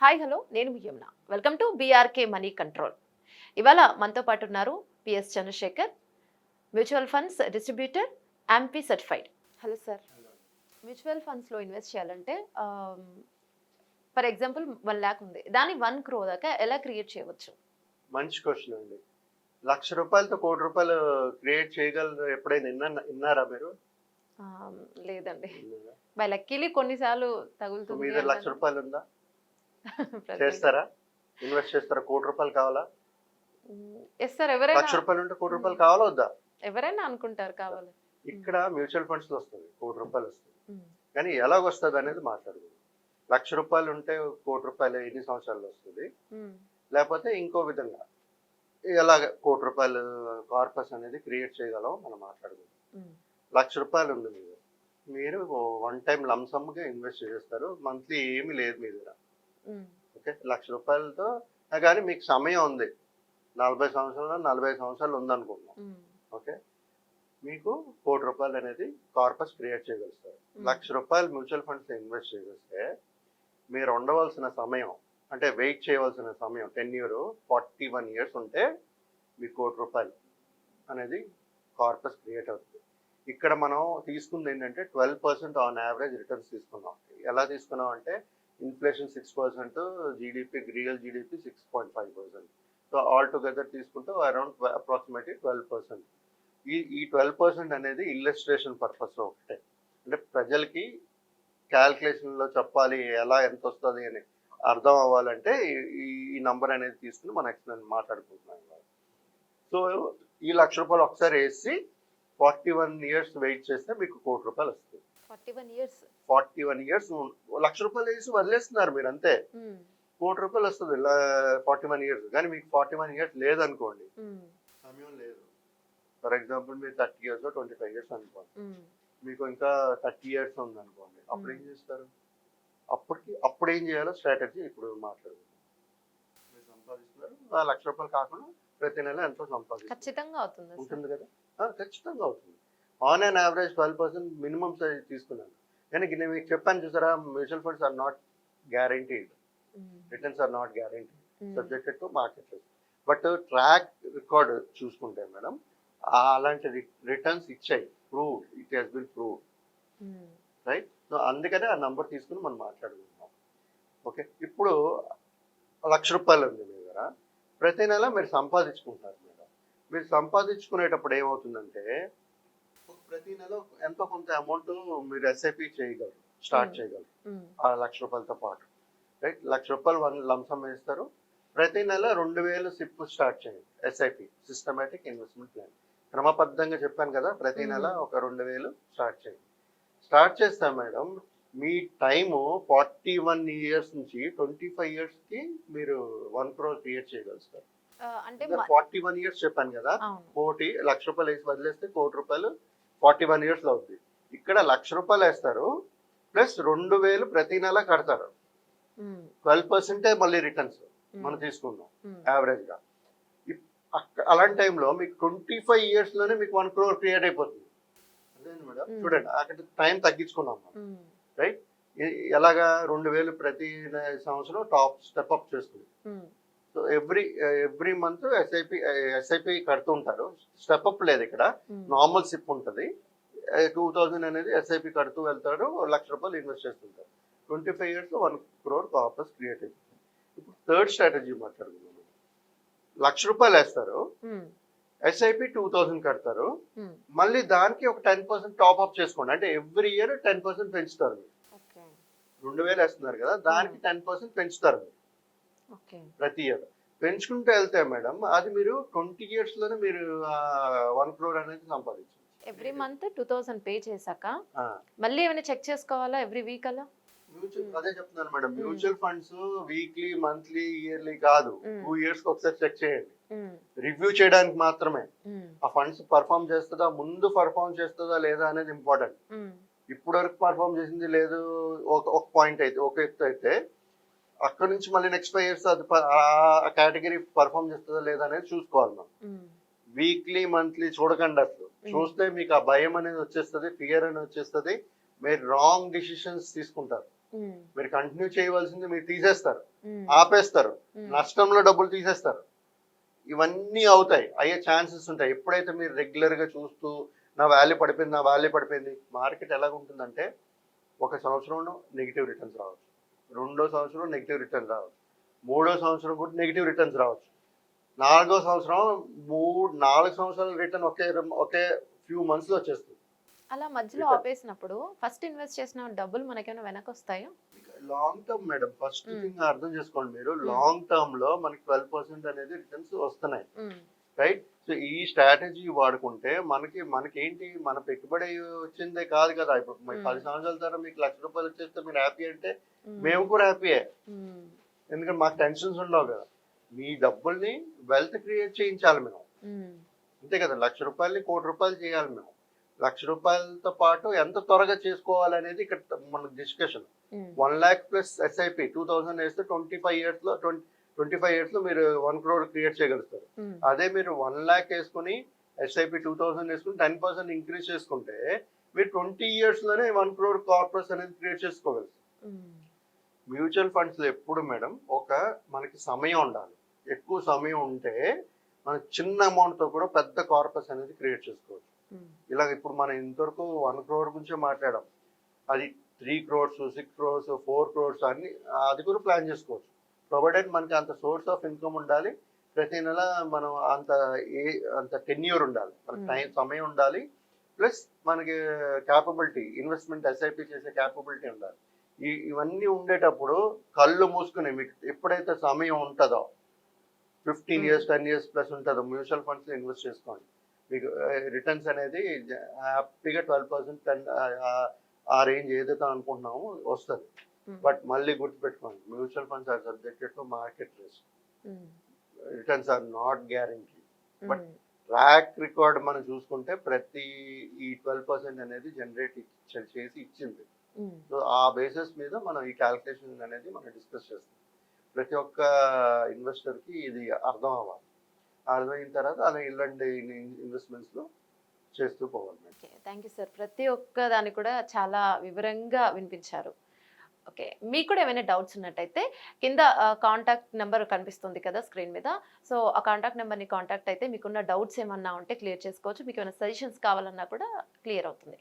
Hi hello నేను మీ Yamuna. Welcome to BRK money control. ఇవాళ మనతో పాటు ఉన్నారు PS Chandrashekar, mutual funds distributor, MP certified. Hello sir. Mutual ఫండ్స్లో ఇన్వెస్ట్ చేయాలంటే ఫర్ ఎగ్జాంపుల్ 1 lakh ఉంది, దాన్ని 1 crore దాకా ఎలా క్రియేట్ చేయవచ్చు? మంచి క్వశ్చన్ అండి. ₹1,00,000తో ₹1,00,00,000 క్రియేట్ చేయగలరు ఎప్పుడైనా విన్నారా మీరు? లేదండి. బై లక్కీలీ కొన్నిసార్లు మీ తగులుతుంది. దగ్గర ₹1,00,000 ఉందా? చేస్తారా? ఇన్వెస్ట్ చేస్తారా? ₹1,00,00,000 కావాలా? Yes sir. ఎవరైనా ₹1,00,000 ఉంటే ₹1,00,00,000 కావాలా వద్దా? ఎవరైనా అనుకుంటారు కావాలి. ఇక్కడ మ్యూచువల్ ఫండ్స్ లో వస్తుంది ₹1,00,00,000 వస్తుంది. కానీ ఎలాగొస్తుంది అనేది మాట్లాడుకుందాం. ₹1,00,000 ఉంటే ₹1,00,00,000 ఎన్ని సంవత్సరాలు వస్తుంది, లేకపోతే ఇంకో విధంగా ఎలాగ ₹1,00,00,000 కార్పస్ అనేది క్రియేట్ చేయగలం మనం మాట్లాడుకుందాం. ₹1,00,000 ఉంది మీద, మీరు వన్ టైం లంసమ్గా ఇన్వెస్ట్ చేస్తారు, మంత్లీ ఏమీ లేదు మీ దగ్గర. ఓకే, ₹1,00,000తో కానీ మీకు సమయం ఉంది, 40 సంవత్సరాలు 45 సంవత్సరాలు ఉందనుకుంటున్నాం. ఓకే, మీకు ₹1,00,00,000 అనేది కార్పస్ క్రియేట్ చేయగలుగుతారు. ₹1,00,000 మ్యూచువల్ ఫండ్స్ ఇన్వెస్ట్ చేస్తే మీరు ఉండవలసిన సమయం అంటే వెయిట్ చేయవలసిన సమయం 41 years ఉంటే మీకు ₹1,00,00,000 అనేది కార్పస్ క్రియేట్ అవుతుంది. ఇక్కడ మనం తీసుకుంది ఏంటంటే 12% ఆన్ యావరేజ్ రిటర్న్స్ తీసుకున్నాం. ఎలా తీసుకున్నాం అంటే inflation 6%, GDP real GDP 6.5%. So all together తీసుకుంటే అరౌండ్ అప్రాక్సిమేట్లీ 12%. ఈ 12% అనేది ఇల్లస్ట్రేషన్ పర్పస్ ఒకటే, అంటే ప్రజలకి క్యాల్కులేషన్లో చెప్పాలి ఎలా ఎంత వస్తుంది అని అర్థం అవ్వాలంటే ఈ నంబర్ అనేది తీసుకుని మనం ఎక్స్ప్లెయిన్ మాట్లాడుకుంటున్నాం. సో ఈ ₹1,00,000 ఒకసారి వేసి 41 years వెయిట్ చేస్తే మీకు ₹1,00,00,000 వస్తుంది. 41 years ₹1,00,000 వేసి వదిలేస్తున్నారు మీరు అంతే, ₹1,00,00,000 వస్తుంది 41 years. కానీ మీకు 41 years లేదనుకోండి, సమయం లేదు. ఫర్ ఎగ్జాంపుల్ మీరు 30 years 25 years అనుకోండి, మీకు ఇంకా 30 years ఉందనుకోండి, అప్పుడు ఏం చేస్తారు? అప్పుడు ఏం చేయాలో స్ట్రాటజీ ఇప్పుడు మాట్లాడుకుందాం. మీరు సంపాదిస్తున్నారు, ఆ ₹1,00,000 కాకుండా ప్రతి నెల ఎంతో సంపాదిస్తారు, ఖచ్చితంగా అవుతుంది ఉంటుంది కదా? ఖచ్చితంగా అవుతుంది. On an average 12% minimum size తీసుకున్నాను. కానీ నేను మీకు చెప్పాను చూసారా, mutual funds are not guaranteed, returns are not guaranteed, subjected to market risk. But track record చూసుకుంటే మేడం అలాంటి రిటర్న్స్ ఇచ్చాయి, prove it has been prove, right? So అందుకనే ఆ నంబర్ తీసుకుని మనం మాట్లాడుకుంటున్నాం. ఓకే, ఇప్పుడు ₹1,00,000 ఉంది మీ దగ్గర, ప్రతి నెల మీరు సంపాదించుకుంటారు మేడం. మీరు సంపాదించుకునేటప్పుడు ఏమవుతుందంటే ప్రతి నెల ఎంతో కొంత అమౌంట్ మీరు ఎస్ఐపి చేయగలరు, స్టార్ట్ చేయగలరు ఆ ₹1,00,000తో పాటు, రైట్? ₹1,00,000 లంసం వేస్తారు, ప్రతి నెల 2,000 సిప్ స్టార్ట్ చేయండి. ఎస్ఐపి సిస్టమేటిక్ ఇన్వెస్ట్మెంట్ ప్లాన్ క్రమబద్ధంగా చెప్పాను కదా, ప్రతి నెల ఒక 2,000 స్టార్ట్ చేయండి. స్టార్ట్ చేస్తాం మేడం, మీ టైము 41 years నుంచి 25 yearsకి మీరు 1 crore క్రియేట్ చేయగలుగుతారు. అంటే 41 years చెప్పాను కదా, ₹1,00,000 వేసి వదిలేస్తే ₹1,00,000 41 years లో అవుతుంది. ఇక్కడ ₹1,00,000 వేస్తారు, ప్లస్ 2,000 ప్రతి నెల కడతారు. 12% మళ్ళీ రిటర్న్స్ మనం తీసుకుందాం యావరేజ్ గా. అలాంటి టైంలో మీకు 25 years లోనే మీకు 1 crore క్రియేట్ అయిపోతుంది. అదే మేడం, చూడండి అక్కడ టైం తగ్గించుకున్నాం మనం, రైట్? ఎలాగా 2,000 ప్రతి సంవత్సరం టాప్ స్టెప్ అప్ చేస్తుంది. సో ఎవ్రీ మంత్ ఎస్ఐపి కడుతుంటారు, స్టెప్ అప్ లేదు ఇక్కడ, నార్మల్ సిప్ ఉంటుంది. 2,000 అనేది ఎస్ఐపి కడుతూ వెళ్తారు, ₹1,00,000 ఇన్వెస్ట్ చేస్తుంటారు. 25 years 1 crore కార్పస్ క్రియేట్ అవుతుంది. ఇప్పుడు థర్డ్ స్ట్రాటజీ మాట్లాడుకుందాం. ₹1,00,000 వేస్తారు, ఎస్ఐపి 2,000 కడతారు, మళ్ళీ దానికి ఒక 10% టాప్ అప్ చేసుకోండి. అంటే ఎవ్రీ ఇయర్ 10% పెంచుతారు. 2,000 వేస్తున్నారు కదా, దానికి 10% పెంచుతారు ప్రతి ఇయర్. పెంచుకుంటూ వెళ్తే మేడం అది మీరు 20 years లోనే మీరు 1 crore అనేది సంపాదించు. ఎవ్రీ మంత్ 2,000 పే చేశాక మళ్ళీ ఏమైనా చెక్ చేసుకోవాలా ఎవ్రీ వీక్ అలా? అదే చెప్తున్నాను madam, mutual funds weekly monthly yearly కాదు, 2 years ఒకసారి చెక్ చేయండి, రివ్యూ చేయడానికి మాత్రమే. ఆ ఫండ్స్ పర్ఫామ్ చేస్తుందా, ముందు పర్ఫామ్ చేస్తుందా లేదా అనేది ఇంపార్టెంట్. ఇప్పుడు వరకు పర్ఫామ్ చేసింది లేదు ఒక పాయింట్ అయితే, ఒక ఎత్తు అయితే, అక్కడ నుంచి మళ్ళీ నెక్స్ట్ 5 years అది ఆ కేటగిరీ పర్ఫామ్ చేస్తుందా లేదా అనేది చూసుకోవాలి మనం. వీక్లీ మంత్లీ చూడకండి, అసలు చూస్తే మీకు ఆ భయం అనేది వచ్చేస్తుంది, ఫియర్ అనేది వచ్చేస్తుంది, మీరు రాంగ్ డిసిషన్స్ తీసుకుంటారు. మీరు కంటిన్యూ చేయవలసింది మీరు తీసేస్తారు, ఆపేస్తారు, నష్టంలో డబ్బులు తీసేస్తారు. ఇవన్నీ అయ్యే ఛాన్సెస్ ఉంటాయి. ఎప్పుడైతే మీరు రెగ్యులర్గా చూస్తూ నా వాల్యూ పడిపోయింది. మార్కెట్ ఎలాగ ఉంటుందంటే ఒక సంవత్సరంలో నెగిటివ్ రిటర్న్స్ రావచ్చు, రెండో సంవత్సరం నెగిటివ్ రిటర్న్స్ రావచ్చు, మూడో సంవత్సరం కూడా నెగిటివ్ రిటర్న్స్ రావచ్చు, నాలుగో సంవత్సరం 4 సంవత్సరాల రిటర్న్ ఒకే ఫ్యూ మంత్స్లో వచ్చేస్తుంది. అలా మధ్యలో ఆపేసినప్పుడు ఫస్ట్ ఇన్వెస్ట్ చేసిన డబ్బులు మనకేమైనా వెనక్కి వస్తాయో? Long term madam, first thing అర్థం చేసుకోండి మీరు, లాంగ్ టర్మ్ లో మనకి 12% అనేది రిటర్న్స్ వస్తున్నాయి, రైట్? సో ఈ స్ట్రాటజీ వాడుకుంటే మనకేంటి, మన పెట్టుబడి వచ్చిందే కాదు కదా. ఇప్పుడు 10 సంవత్సరాల తర్వాత మీకు ₹1,00,000 వచ్చేస్తే మీరు హ్యాపీ అంటే మేము కూడా హ్యాపీయే, ఎందుకంటే మాకు టెన్షన్స్ ఉండవు కదా. మీ డబ్బుల్ని వెల్త్ క్రియేట్ చేయించాలి మేము, అంతే కదా. ₹1,00,000 ₹1,00,00,000 చేయాలి మేము. ₹1,00,000తో పాటు ఎంత త్వరగా చేసుకోవాలనేది ఇక్కడ మన డిస్కషన్. 1 lakh ప్లస్ SIP 2000 వేస్తే 25 years లో మీరు 1 crore క్రియేట్ చేయగలుగుతారు. అదే మీరు 1 lakh వేసుకుని SIP 2000 వేసుకుని 10% ఇంక్రీజ్ చేసుకుంటే మీరు 20 years లోనే 1 crore కార్పొరేట్స్ అనేది క్రియేట్ చేసుకోగలుగుతారు. మ్యూచువల్ ఫండ్స్ లో ఎప్పుడు మేడం మనకి సమయం ఉండాలి. ఎక్కువ సమయం ఉంటే మన చిన్న అమౌంట్ తో కూడా పెద్ద కార్పస్ అనేది క్రియేట్ చేసుకోవచ్చు. ఇలాగ ఇప్పుడు మనం ఇంతవరకు 1 crore గురించే మాట్లాడాం, అది 3 crores 6 crores 4 crores అన్ని అది కూడా ప్లాన్ చేసుకోవచ్చు, ప్రొవైడెడ్ మనకి అంత సోర్స్ ఆఫ్ ఇన్కమ్ ఉండాలి, ప్రతి నెల మనం అంత టెన్యూర్ ఉండాలి, మనకి సమయం ఉండాలి, ప్లస్ మనకి క్యాపబిలిటీ, ఇన్వెస్ట్మెంట్ SIP చేసే క్యాపబిలిటీ ఉండాలి. ఇవన్నీ ఉండేటప్పుడు కళ్ళు మూసుకుని మీకు ఎప్పుడైతే సమయం ఉంటుందో 15 years 10 years ప్లస్ ఉంటుందో మ్యూచువల్ ఫండ్స్లో ఇన్వెస్ట్ చేసుకోండి. మీకు రిటర్న్స్ అనేది హ్యాపీగా 12% ఆ రేంజ్ ఏదైతే అనుకుంటున్నామో వస్తుంది. బట్ మళ్ళీ గుర్తుపెట్టుకోండి, mutual funds are subjected to market risk, returns are not guarantee. But track record మనం చూసుకుంటే ప్రతి ఈ 12% అనేది జనరేట్ చేసి ఇచ్చింది. సో ఆ బేసిస్ మీద మనం ఈ క్యాల్కులేషన్ అనేది మనం డిస్కస్ చేస్తాం. ప్రతి ఒక్క ఇన్వెస్టర్కి ఇది అర్థం అవ్వాలి, అర్థమైన తర్వాత అలా ఇలాంటి ఇన్వెస్ట్మెంట్స్లో చేస్తూ పోవాలి. Okay, thank you sir. ప్రతి ఒక్క దాన్ని కూడా చాలా వివరంగా వినిపించారు. ఓకే, మీకు కూడా ఏమైనా డౌట్స్ ఉన్నట్టయితే కింద కాంటాక్ట్ నెంబర్ కనిపిస్తుంది కదా స్క్రీన్ మీద, సో ఆ కాంటాక్ట్ నెంబర్ని కాంటాక్ట్ అయితే మీకున్న డౌట్స్ ఏమన్నా ఉంటే క్లియర్ చేసుకోవచ్చు. మీకు ఏమైనా సజెషన్స్ కావాలన్నా కూడా క్లియర్ అవుతుంది.